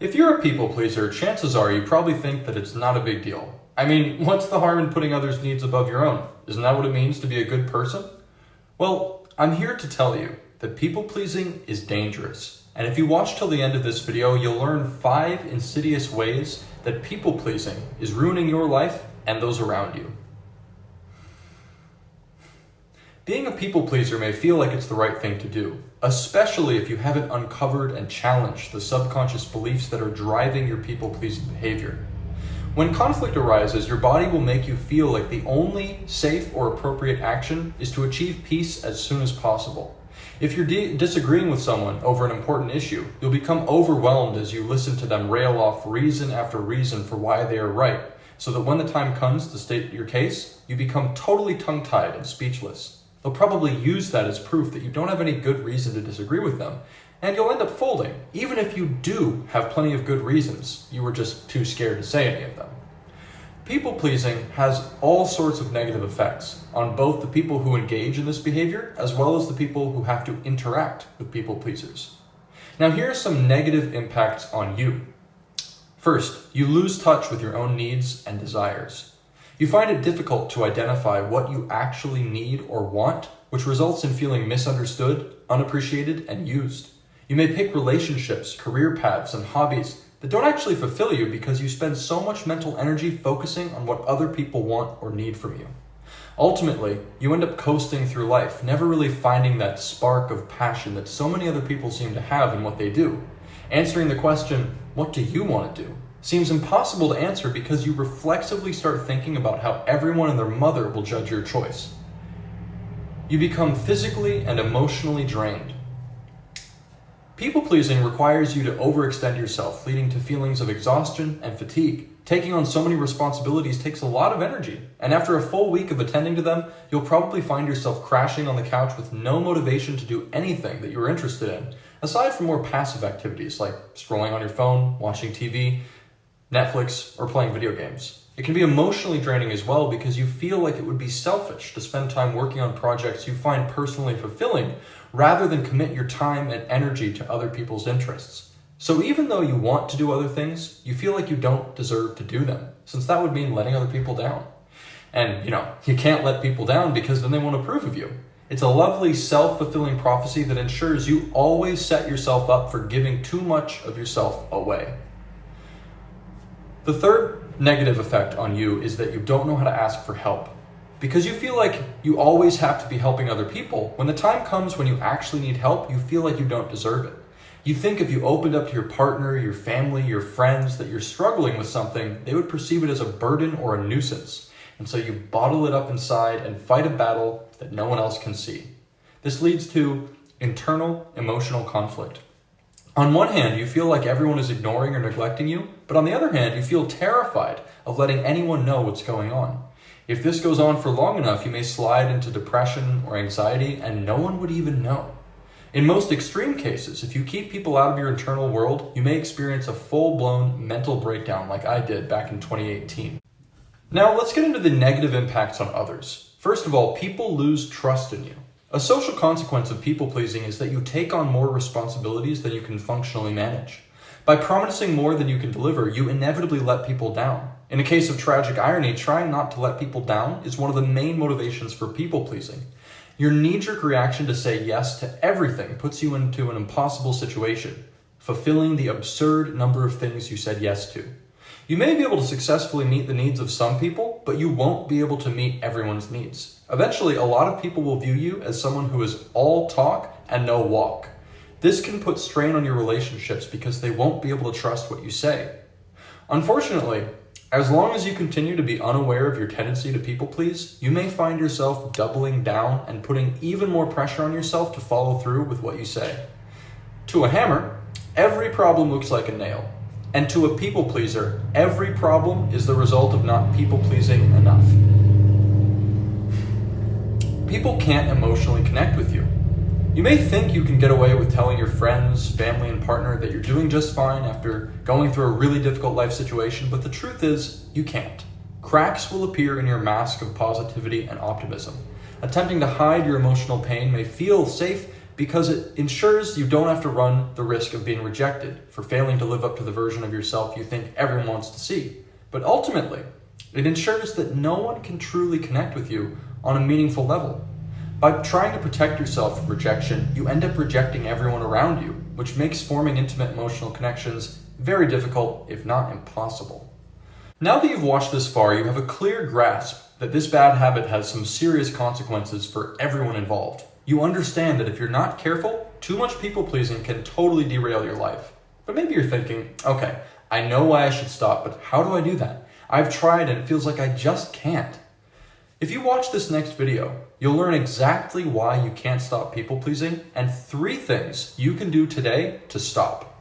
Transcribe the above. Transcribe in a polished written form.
If you're a people pleaser, chances are you probably think that it's not a big deal. I mean, what's the harm in putting others' needs above your own? Isn't that what it means to be a good person? Well, I'm here to tell you that people pleasing is dangerous. And if you watch till the end of this video, you'll learn 5 insidious ways that people pleasing is ruining your life and those around you. Being a people pleaser may feel like it's the right thing to do, especially if you haven't uncovered and challenged the subconscious beliefs that are driving your people pleasing behavior. When conflict arises, your body will make you feel like the only safe or appropriate action is to achieve peace as soon as possible. If you're disagreeing with someone over an important issue, you'll become overwhelmed as you listen to them rail off reason after reason for why they are right, so that when the time comes to state your case, you become totally tongue-tied and speechless. They'll probably use that as proof that you don't have any good reason to disagree with them, and you'll end up folding, even if you do have plenty of good reasons. You were just too scared to say any of them. People-pleasing has all sorts of negative effects on both the people who engage in this behavior as well as the people who have to interact with people-pleasers. Now here are some negative impacts on you. First, you lose touch with your own needs and desires. You find it difficult to identify what you actually need or want, which results in feeling misunderstood, unappreciated, and used. You may pick relationships, career paths, and hobbies that don't actually fulfill you because you spend so much mental energy focusing on what other people want or need from you. Ultimately, you end up coasting through life, never really finding that spark of passion that so many other people seem to have in what they do. Answering the question, what do you want to do, seems impossible to answer because you reflexively start thinking about how everyone and their mother will judge your choice. You become physically and emotionally drained. People-pleasing requires you to overextend yourself, leading to feelings of exhaustion and fatigue. Taking on so many responsibilities takes a lot of energy, and after a full week of attending to them, you'll probably find yourself crashing on the couch with no motivation to do anything that you're interested in, aside from more passive activities like scrolling on your phone, watching TV, Netflix, or playing video games. It can be emotionally draining as well because you feel like it would be selfish to spend time working on projects you find personally fulfilling rather than commit your time and energy to other people's interests. So even though you want to do other things, you feel like you don't deserve to do them, since that would mean letting other people down. And you can't let people down because then they won't approve of you. It's a lovely self-fulfilling prophecy that ensures you always set yourself up for giving too much of yourself away. The third negative effect on you is that you don't know how to ask for help. Because you feel like you always have to be helping other people, when the time comes when you actually need help, you feel like you don't deserve it. You think if you opened up to your partner, your family, your friends, that you're struggling with something, they would perceive it as a burden or a nuisance. And so you bottle it up inside and fight a battle that no one else can see. This leads to internal emotional conflict. On one hand, you feel like everyone is ignoring or neglecting you, but on the other hand, you feel terrified of letting anyone know what's going on. If this goes on for long enough, you may slide into depression or anxiety, and no one would even know. In most extreme cases, if you keep people out of your internal world, you may experience a full-blown mental breakdown like I did back in 2018. Now, let's get into the negative impacts on others. First of all, people lose trust in you. A social consequence of people-pleasing is that you take on more responsibilities than you can functionally manage. By promising more than you can deliver, you inevitably let people down. In a case of tragic irony, trying not to let people down is one of the main motivations for people-pleasing. Your knee-jerk reaction to say yes to everything puts you into an impossible situation, fulfilling the absurd number of things you said yes to. You may be able to successfully meet the needs of some people, but you won't be able to meet everyone's needs. Eventually, a lot of people will view you as someone who is all talk and no walk. This can put strain on your relationships because they won't be able to trust what you say. Unfortunately, as long as you continue to be unaware of your tendency to people please, you may find yourself doubling down and putting even more pressure on yourself to follow through with what you say. To a hammer, every problem looks like a nail. And to a people pleaser, every problem is the result of not people pleasing enough. People can't emotionally connect with you. You may think you can get away with telling your friends, family, and partner that you're doing just fine after going through a really difficult life situation, but the truth is, you can't. Cracks will appear in your mask of positivity and optimism. Attempting to hide your emotional pain may feel safe, because it ensures you don't have to run the risk of being rejected for failing to live up to the version of yourself you think everyone wants to see. But ultimately, it ensures that no one can truly connect with you on a meaningful level. By trying to protect yourself from rejection, you end up rejecting everyone around you, which makes forming intimate emotional connections very difficult, if not impossible. Now that you've watched this far, you have a clear grasp that this bad habit has some serious consequences for everyone involved. You understand that if you're not careful, too much people-pleasing can totally derail your life. But maybe you're thinking, okay, I know why I should stop, but how do I do that? I've tried and it feels like I just can't. If you watch this next video, you'll learn exactly why you can't stop people-pleasing and 3 things you can do today to stop.